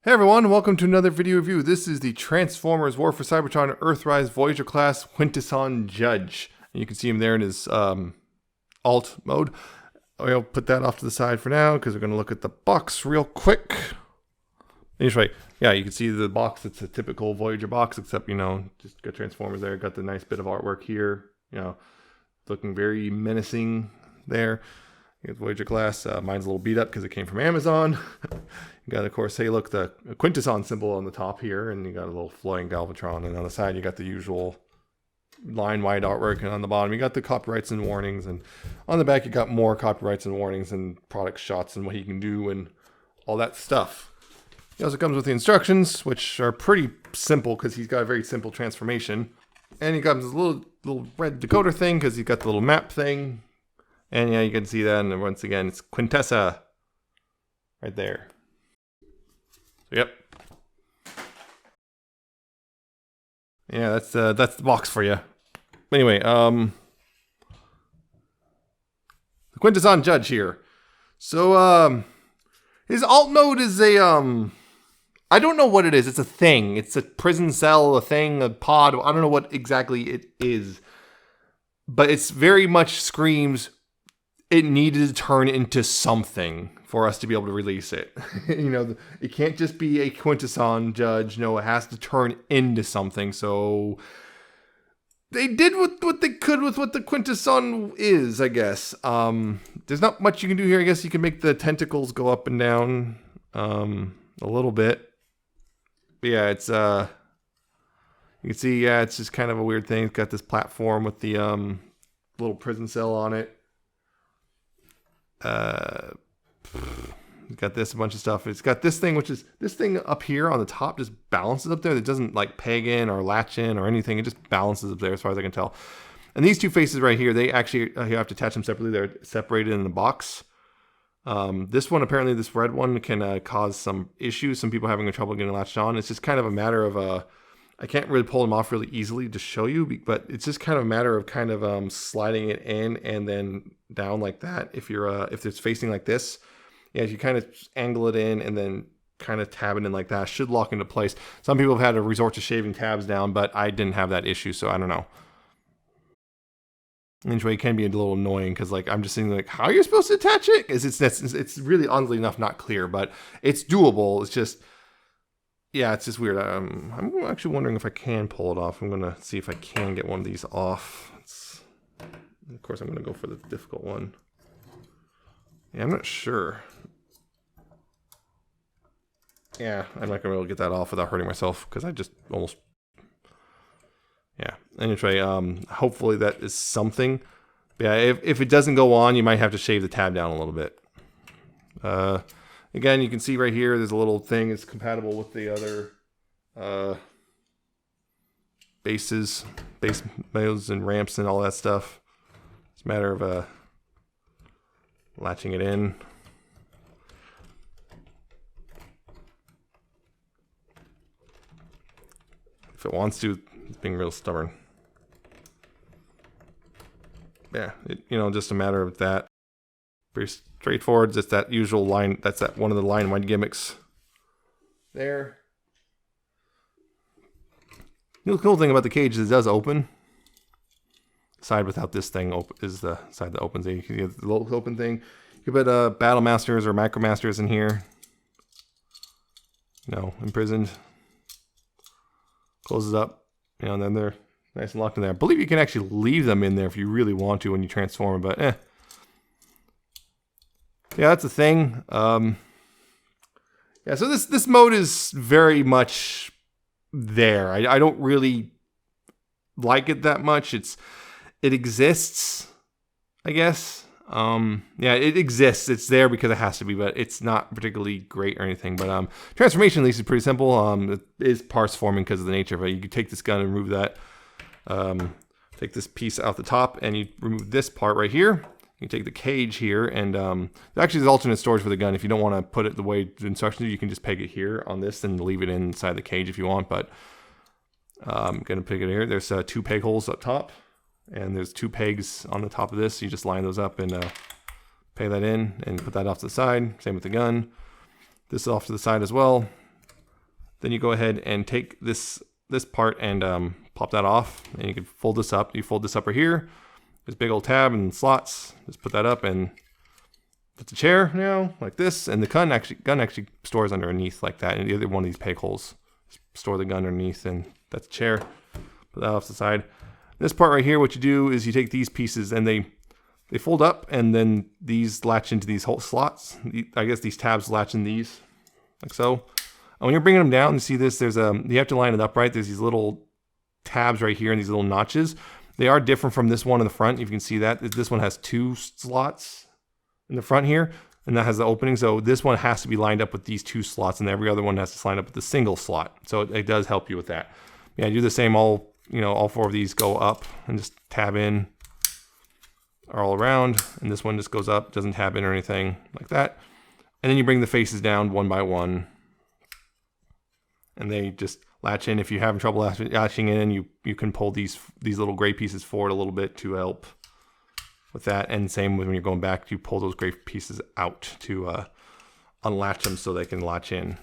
Hey everyone, welcome to another video review. This is the Transformers War for Cybertron Earthrise Voyager class Quintesson Judge. And you can see him there in his alt mode. I'll put that off to the side for now because we're going to look at the box real quick. Anyway, yeah, you can see the box. It's a typical Voyager box, except, you know, just got Transformers there. Got the nice bit of artwork here, you know, looking very menacing there. You got the Voyager class. Mine's a little beat up because it came from Amazon. You got, of course, hey, look, the Quintesson symbol on the top here, and you got a little flying Galvatron. And on the side, you got the usual line-wide artwork, and on the bottom, you got the copyrights and warnings. And on the back, you got more copyrights and warnings and product shots and what he can do and all that stuff. He also comes with the instructions, which are pretty simple because he's got a very simple transformation. And he comes with a little red decoder thing because he's got the little map thing. And yeah, you can see that. And once again, it's Quintessa right there. So, yep. Yeah, that's the box for you. Anyway, the Quintesson Judge here. So, his alt mode is a, I don't know what it is. It's a thing. It's a prison cell, a thing, a pod. I don't know what exactly it is. But it's very much screams, it needed to turn into something for us to be able to release it. You know, it can't just be a Quintesson Judge. No, it has to turn into something. So they did what they could with what the Quintesson is, I guess. There's not much you can do here. I guess you can make the tentacles go up and down a little bit. But yeah, it's you can see, yeah, it's just kind of a weird thing. It's got this platform with the little prison cell on it. It's got this, a bunch of stuff. It's got this thing, which is this thing up here on the top just balances up there. It doesn't like peg in or latch in or anything. It just balances up there as far as I can tell. And these two faces right here, they actually, you have to attach them separately. They're separated in the box. This one, apparently this red one can cause some issues. Some people having trouble getting latched on. It's just kind of a matter of, I can't really pull them off really easily to show you, but it's just kind of a matter of kind of sliding it in and then down like that. If you're if it's facing like this, yeah, if you kind of angle it in and then kind of tab it in like that, it should lock into place. Some people have had to resort to shaving tabs down, but I didn't have that issue, so I don't know. Anyway, it can be a little annoying because like I'm just thinking like, how are you supposed to attach it? It's really oddly enough not clear, but it's doable. It's just, yeah, it's just weird. I'm actually wondering if I can pull it off. I'm going to see if I can get one of these off. Of course, I'm going to go for the difficult one. Yeah, I'm not sure. Yeah, I'm not going to be able to get that off without hurting myself because I just almost... Yeah, anyway, hopefully that is something. Yeah, if it doesn't go on, you might have to shave the tab down a little bit. Again, you can see right here, there's a little thing that's compatible with the other base modes and ramps and all that stuff. It's a matter of latching it in. If it wants to, it's being real stubborn. Yeah, you know, just a matter of that. Very straightforward. Just that usual line. That's that one of the line wide gimmicks. There. The cool thing about the cage is it does open. The side without this thing is the side that opens. You can get the little open thing. You can put Battle Masters or Macro Masters in here. You know, imprisoned. Closes up. You know, and then they're nice and locked in there. I believe you can actually leave them in there if you really want to when you transform, but yeah, that's a thing. Yeah, so this mode is very much there. I don't really like it that much. It exists, I guess. Yeah, it exists. It's there because it has to be, but it's not particularly great or anything. But transformation at least is pretty simple. It is parse forming because of the nature of it. You can take this gun and remove that. Take this piece out the top, and you remove this part right here. You can take the cage here, and actually there's alternate storage for the gun. If you don't want to put it the way the instructions do, you can just peg it here on this and leave it inside the cage if you want. But I'm gonna peg it here. There's 2 peg holes up top. And there's 2 pegs on the top of this. You just line those up and peg that in and put that off to the side. Same with the gun. This is off to the side as well. then you go ahead and take this part and pop that off, and you can fold this up. You fold this up right here. There's a big old tab and slots. Just put that up and put the chair now like this, and the gun actually stores underneath like that. And the other one of these peg holes, store the gun underneath, and that's the chair. Put that off to the side. This part right here, what you do is you take these pieces and they fold up, and then these latch into these whole slots. I guess these tabs latch in these, like so. And when you're bringing them down, you see this, you have to line it up right. There's these little tabs right here and these little notches. They are different from this one in the front. You can see that. This one has 2 slots in the front here, and that has the opening. So this one has to be lined up with these 2 slots, and every other one has to line up with the single slot. So it does help you with that. Yeah, do the same. All 4 of these go up and just tab in all around, and this one just goes up, doesn't tab in or anything like that. And then you bring the faces down one by one, and they just latch in. If you're having trouble latching in, you can pull these little gray pieces forward a little bit to help with that. And same when you're going back, you pull those gray pieces out to unlatch them so they can latch in.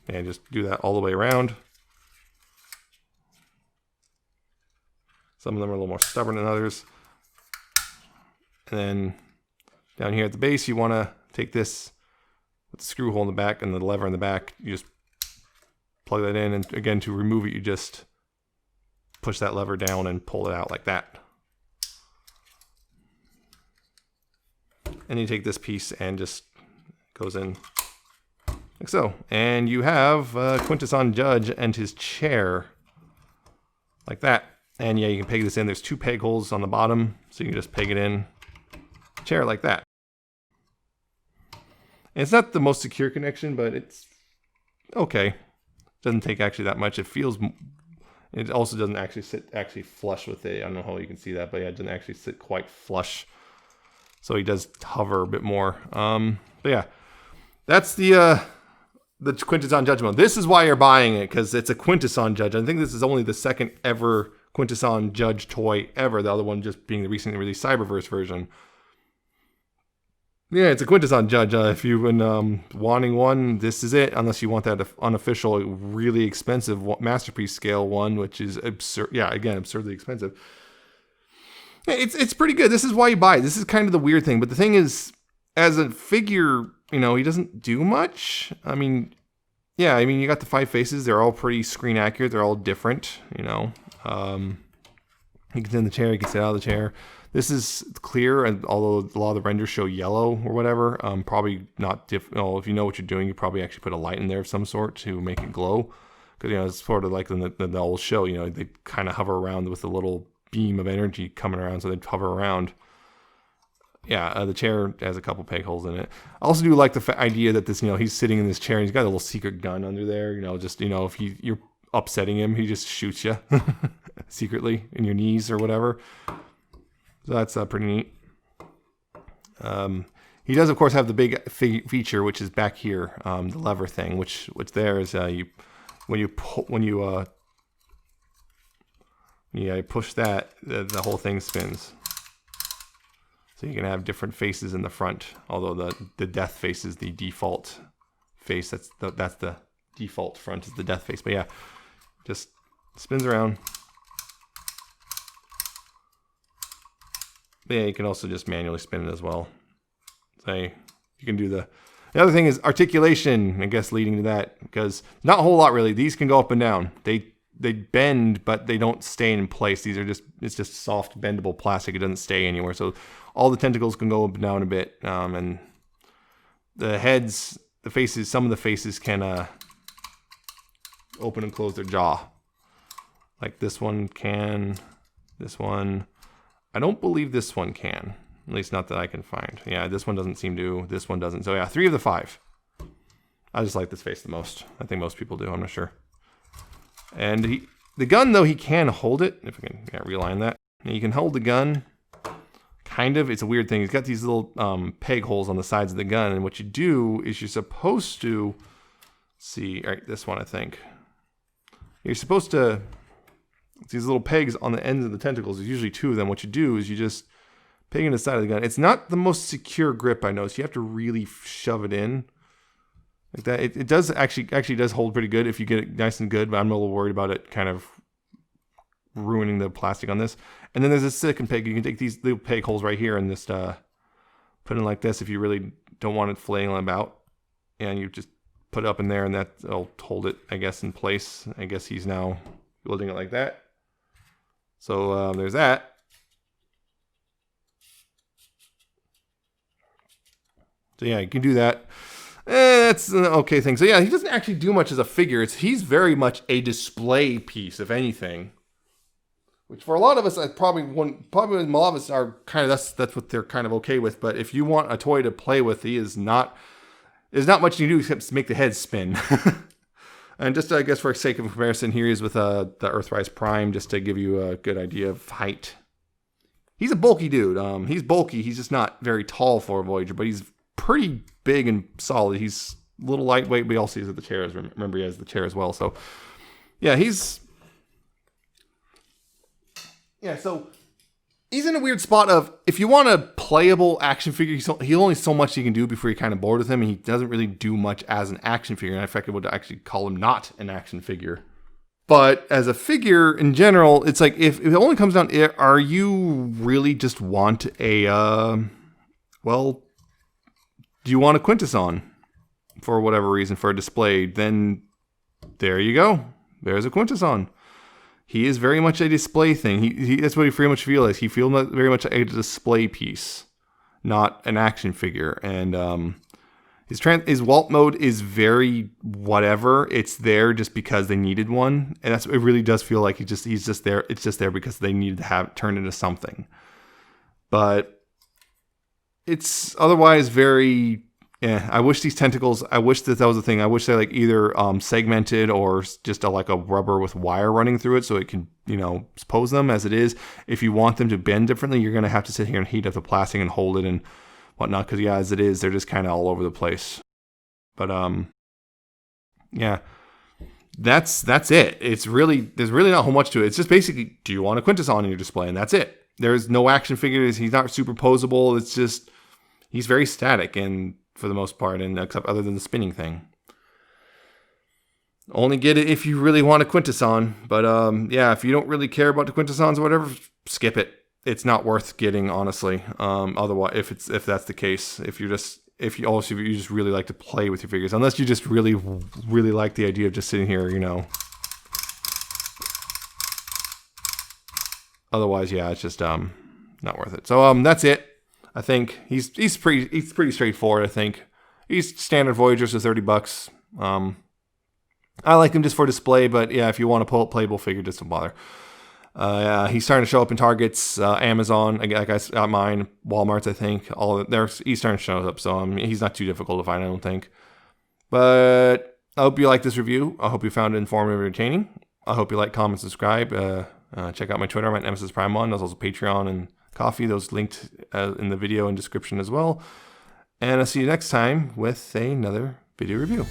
And just do that all the way around. Some of them are a little more stubborn than others. And then down here at the base, you want to take this with the screw hole in the back and the lever in the back. You just plug that in, and again, to remove it, you just push that lever down and pull it out like that. And you take this piece and just goes in like so. And you have Quintesson Judge and his chair like that. And yeah, you can peg this in. There's 2 peg holes on the bottom, so you can just peg it in. Chair like that. And it's not the most secure connection, but it's okay. Doesn't take actually that much. It also doesn't actually sit flush with it. I don't know how you can see that, but yeah, it doesn't actually sit quite flush. So he does hover a bit more. But yeah, that's the Quintesson Judge mode. This is why you're buying it, because it's a Quintesson Judge. I think this is only the second ever Quintesson Judge toy ever. The other one just being the recently released Cyberverse version. Yeah, it's a Quintesson Judge. If you've been wanting one, this is it. Unless you want that unofficial, really expensive masterpiece scale one, which is absurd. Yeah, again, absurdly expensive. It's pretty good. This is why you buy it. This is kind of the weird thing. But the thing is, as a figure, he doesn't do much. I mean, yeah, you got the 5 faces. They're all pretty screen accurate. They're all different, You can sit in the chair. You can sit out of the chair. This is clear, and although a lot of the renders show yellow or whatever, probably not if you know what you're doing, you probably actually put a light in there of some sort to make it glow. Because it's sort of like in the old show, they kind of hover around with a little beam of energy coming around, so they hover around. Yeah, the chair has a couple peg holes in it. I also do like the idea that this, he's sitting in this chair and he's got a little secret gun under there. If you're upsetting him, he just shoots you secretly in your knees or whatever. So that's pretty neat. He does, of course, have the big feature, which is back here, the lever thing, which there is when you push that, the whole thing spins. So you can have different faces in the front, although the death face is the default face. That's the default front is the death face. But yeah, just spins around. Yeah, you can also just manually spin it as well. So you can do the other thing is articulation, I guess, leading to that, because not a whole lot really. These can go up and down. They bend, but they don't stay in place. It's just soft bendable plastic. It doesn't stay anywhere. So all the tentacles can go up and down a bit, and the heads, the faces, some of the faces can open and close their jaw. Like this one can. This one. I don't believe this one can. At least not that I can find. Yeah, this one doesn't seem to. This one doesn't. So yeah, 3 of the 5. I just like this face the most. I think most people do. I'm not sure. And the gun, though, he can hold it. If I can realign that. And you can hold the gun. Kind of. It's a weird thing. He's got these little peg holes on the sides of the gun. And what you do is you're supposed to... see, all right, this one, I think. You're supposed to... these little pegs on the ends of the tentacles. There's usually 2 of them. What you do is you just peg in the side of the gun. It's not the most secure grip, I know. So you have to really shove it in. like that. It does actually does hold pretty good if you get it nice and good, but I'm a little worried about it kind of ruining the plastic on this. And then there's a silicone peg. You can take these little peg holes right here and just put in like this if you really don't want it flailing about. And you just put it up in there, and that'll hold it, I guess, in place. I guess he's now building it like that. So there's that. So yeah, you can do that. That's an okay thing. So yeah, he doesn't actually do much as a figure. He's very much a display piece, if anything. Which for a lot of us, probably a lot of us are kind of that's what they're kind of okay with. But if you want a toy to play with, there's not much you can do except make the head spin. And just I guess for sake of comparison, here he is with the Earthrise Prime, just to give you a good idea of height. He's a bulky dude. He's bulky. He's just not very tall for a Voyager, but he's pretty big and solid. He's a little lightweight, but he also has the chairs. Remember, he has the chair as well. So yeah, so he's in a weird spot of, if you want a playable action figure, he only so much you can do before you're kind of bored with him, and he doesn't really do much as an action figure. And in fact, I would actually call him not an action figure. But as a figure in general, it's like, if it only comes down, are you really just want do you want a Quintesson for whatever reason for a display? Then there you go. There's a Quintesson. He is very much a display thing. That's what he very much feels like. He feels very much a display piece, not an action figure. And his Walt mode is very whatever. It's there just because they needed one, and it really does feel like he's just there. It's just there because they needed to have it turned into something. But it's otherwise very. I wish these tentacles. I wish that was the thing. I wish they like either segmented or just like a rubber with wire running through it, so it can pose them. As it is, if you want them to bend differently, you're gonna have to sit here and heat up the plastic and hold it and whatnot. Because yeah, as it is, they're just kind of all over the place. But yeah, that's it. There's really not whole much to it. It's just basically, do you want a Quintesson in your display, and that's it. There's no action figures. He's not superposable. It's just he's very static and. For the most part, and except other than the spinning thing. Only get it if you really want a Quintesson, but yeah, if you don't really care about the Quintessons or whatever, skip it. It's not worth getting, honestly. Otherwise, if that's the case, if you just really like to play with your figures, unless you just really like the idea of just sitting here, Otherwise, yeah, it's just not worth it. So that's it. I think he's pretty straightforward. I think he's standard Voyagers for $30. I like him just for display, but yeah, if you want a playable figure, just don't bother. Yeah, he's starting to show up in Targets, Amazon. I guess mine, Walmart's. I think he's starting to show up. So he's not too difficult to find, I don't think. But I hope you like this review. I hope you found it informative and entertaining. I hope you like, comment, subscribe. Check out my Twitter. I'm at Nemesis Prime 1. There's also Patreon and Coffee, those linked in the video and description as well. And I'll see you next time with another video review.